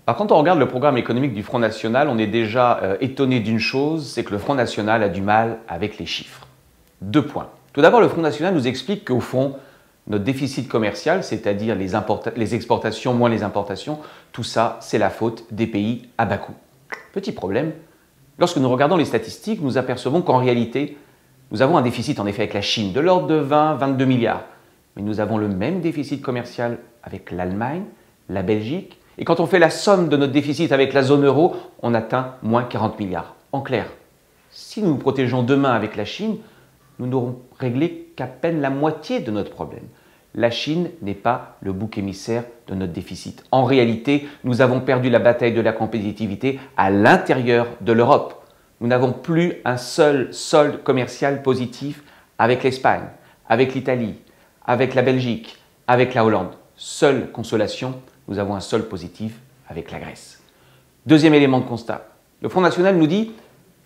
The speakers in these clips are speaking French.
Quand on regarde le programme économique du Front National, on est déjà étonné d'une chose, c'est que le Front National a du mal avec les chiffres. 2 points. Tout d'abord, le Front National nous explique qu'au fond, notre déficit commercial, c'est-à-dire les exportations moins les importations, tout ça, c'est la faute des pays à bas coût. Petit problème, lorsque nous regardons les statistiques, nous apercevons qu'en réalité, nous avons un déficit en effet avec la Chine de l'ordre de 20-22 milliards. Mais nous avons le même déficit commercial avec l'Allemagne, la Belgique, et quand on fait la somme de notre déficit avec la zone euro, on atteint moins 40 milliards. En clair, si nous nous protégeons demain avec la Chine, nous n'aurons réglé qu'à peine la moitié de notre problème. La Chine n'est pas le bouc émissaire de notre déficit. En réalité, nous avons perdu la bataille de la compétitivité à l'intérieur de l'Europe. Nous n'avons plus un seul solde commercial positif avec l'Espagne, avec l'Italie, avec la Belgique, avec la Hollande. Seule consolation, nous avons un solde positif avec la Grèce. Deuxième élément de constat, le Front National nous dit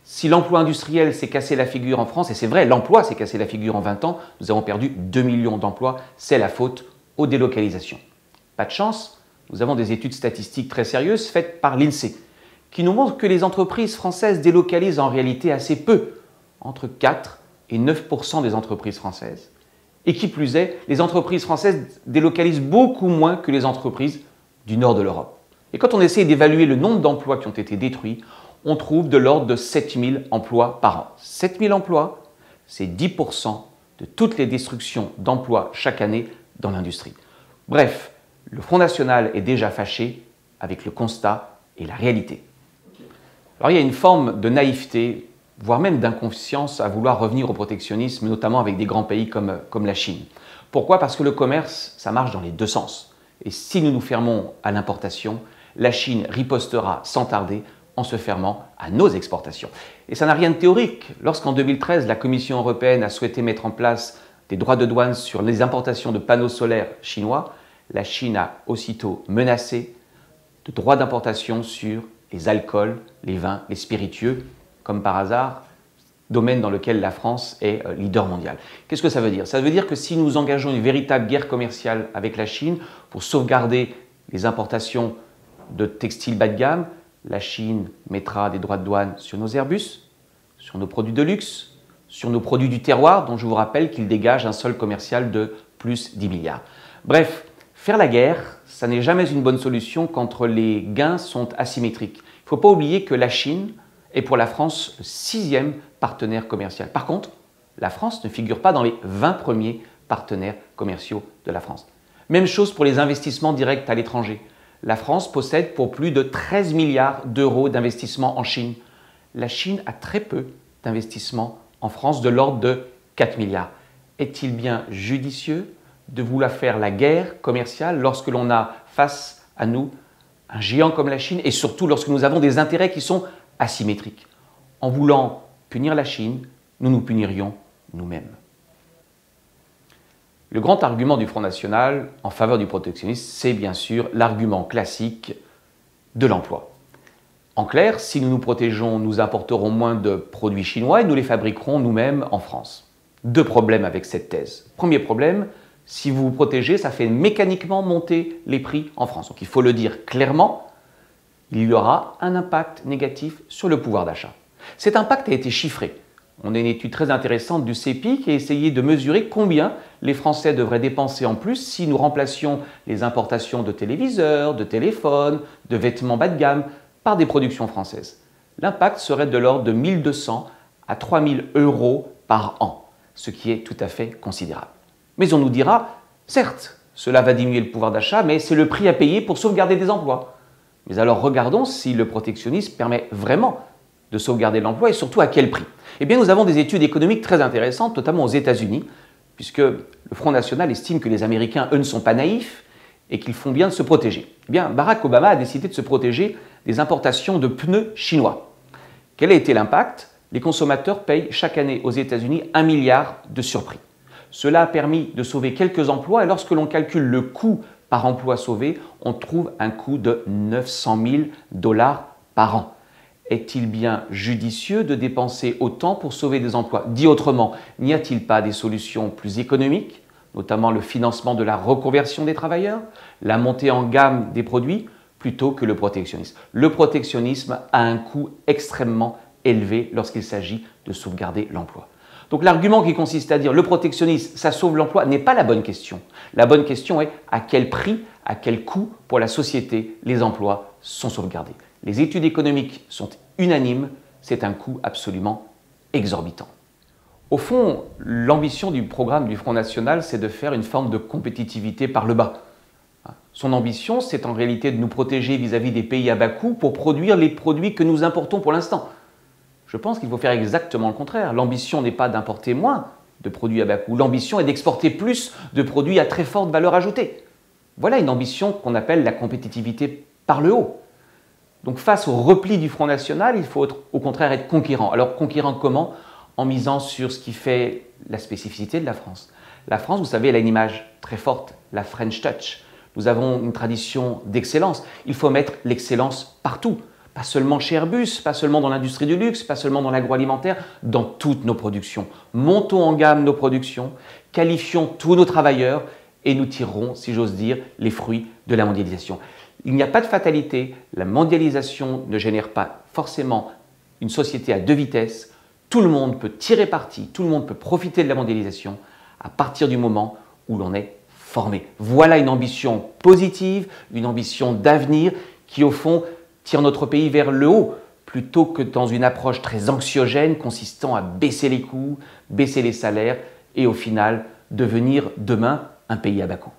si l'emploi industriel s'est cassé la figure en France, et c'est vrai, l'emploi s'est cassé la figure en 20 ans, nous avons perdu 2 millions d'emplois, c'est la faute aux délocalisations. Pas de chance, nous avons des études statistiques très sérieuses faites par l'INSEE, qui nous montrent que les entreprises françaises délocalisent en réalité assez peu, entre 4 et 9% des entreprises françaises. Et qui plus est, les entreprises françaises délocalisent beaucoup moins que les entreprises du nord de l'Europe. Et quand on essaie d'évaluer le nombre d'emplois qui ont été détruits, on trouve de l'ordre de 7000 emplois par an. 7000 emplois, c'est 10% de toutes les destructions d'emplois chaque année dans l'industrie. Bref, le Front National est déjà fâché avec le constat et la réalité. Alors il y a une forme de naïveté, voire même d'inconscience à vouloir revenir au protectionnisme, notamment avec des grands pays comme la Chine. Pourquoi? Parce que le commerce, ça marche dans les deux sens. Et si nous nous fermons à l'importation, la Chine ripostera sans tarder en se fermant à nos exportations. Et ça n'a rien de théorique. Lorsqu'en 2013, la Commission européenne a souhaité mettre en place des droits de douane sur les importations de panneaux solaires chinois, la Chine a aussitôt menacé de droits d'importation sur les alcools, les vins, les spiritueux, comme par hasard, domaine dans lequel la France est leader mondial. Qu'est-ce que ça veut dire? Ça veut dire que si nous engageons une véritable guerre commerciale avec la Chine pour sauvegarder les importations de textiles bas de gamme, la Chine mettra des droits de douane sur nos Airbus, sur nos produits de luxe, sur nos produits du terroir, dont je vous rappelle qu'ils dégagent un solde commercial de plus 10 milliards. Bref, faire la guerre, ça n'est jamais une bonne solution quand les gains sont asymétriques. Il ne faut pas oublier que la Chine est pour la France le 6e partenaire commercial. Par contre, la France ne figure pas dans les 20 premiers partenaires commerciaux de la France. Même chose pour les investissements directs à l'étranger. La France possède pour plus de 13 milliards d'euros d'investissements en Chine. La Chine a très peu d'investissements en France, de l'ordre de 4 milliards. Est-il bien judicieux de vouloir faire la guerre commerciale lorsque l'on a face à nous un géant comme la Chine et surtout lorsque nous avons des intérêts qui sont asymétriques? En voulant punir la Chine, nous nous punirions nous-mêmes. Le grand argument du Front National en faveur du protectionnisme, c'est bien sûr l'argument classique de l'emploi. En clair, si nous nous protégeons, nous importerons moins de produits chinois et nous les fabriquerons nous-mêmes en France. 2 problèmes avec cette thèse. Premier problème, si vous vous protégez, ça fait mécaniquement monter les prix en France. Donc il faut le dire clairement, il y aura un impact négatif sur le pouvoir d'achat. Cet impact a été chiffré. On a une étude très intéressante du CEPI qui a essayé de mesurer combien les Français devraient dépenser en plus si nous remplacions les importations de téléviseurs, de téléphones, de vêtements bas de gamme par des productions françaises. L'impact serait de l'ordre de 1 200 à 3 000 euros par an, ce qui est tout à fait considérable. Mais on nous dira, certes, cela va diminuer le pouvoir d'achat, mais c'est le prix à payer pour sauvegarder des emplois. Mais alors regardons si le protectionnisme permet vraiment de sauvegarder l'emploi et surtout à quel prix. Eh bien, nous avons des études économiques très intéressantes, notamment aux États-Unis, puisque le Front National estime que les Américains, eux, ne sont pas naïfs et qu'ils font bien de se protéger. Eh bien, Barack Obama a décidé de se protéger des importations de pneus chinois. Quel a été l'impact? Les consommateurs payent chaque année aux États-Unis 1 milliard de surprix. Cela a permis de sauver quelques emplois et lorsque l'on calcule le coût par emploi sauvé, on trouve un coût de 900 000 $ par an. Est-il bien judicieux de dépenser autant pour sauver des emplois? Dit autrement, n'y a-t-il pas des solutions plus économiques, notamment le financement de la reconversion des travailleurs, la montée en gamme des produits, plutôt que le protectionnisme. Le protectionnisme a un coût extrêmement élevé lorsqu'il s'agit de sauvegarder l'emploi. Donc l'argument qui consiste à dire le protectionnisme, ça sauve l'emploi, n'est pas la bonne question. La bonne question est à quel prix, à quel coût pour la société les emplois sont sauvegardés. Les études économiques sont unanimes, c'est un coût absolument exorbitant. Au fond, l'ambition du programme du Front National, c'est de faire une forme de compétitivité par le bas. Son ambition, c'est en réalité de nous protéger vis-à-vis des pays à bas coût pour produire les produits que nous importons pour l'instant. Je pense qu'il faut faire exactement le contraire. L'ambition n'est pas d'importer moins de produits à bas coût. L'ambition est d'exporter plus de produits à très forte valeur ajoutée. Voilà une ambition qu'on appelle la compétitivité par le haut. Donc face au repli du Front National, il faut au contraire être conquérant. Alors conquérant comment? En misant sur ce qui fait la spécificité de la France. La France, vous savez, elle a une image très forte, la French Touch. Nous avons une tradition d'excellence. Il faut mettre l'excellence partout. Pas seulement chez Airbus, pas seulement dans l'industrie du luxe, pas seulement dans l'agroalimentaire, dans toutes nos productions. Montons en gamme nos productions, qualifions tous nos travailleurs et nous tirerons, si j'ose dire, les fruits de la mondialisation. Il n'y a pas de fatalité, la mondialisation ne génère pas forcément une société à deux vitesses. Tout le monde peut tirer parti, tout le monde peut profiter de la mondialisation à partir du moment où l'on est formé. Voilà une ambition positive, une ambition d'avenir qui au fond tire notre pays vers le haut, plutôt que dans une approche très anxiogène consistant à baisser les coûts, baisser les salaires et au final devenir demain un pays à bas coût.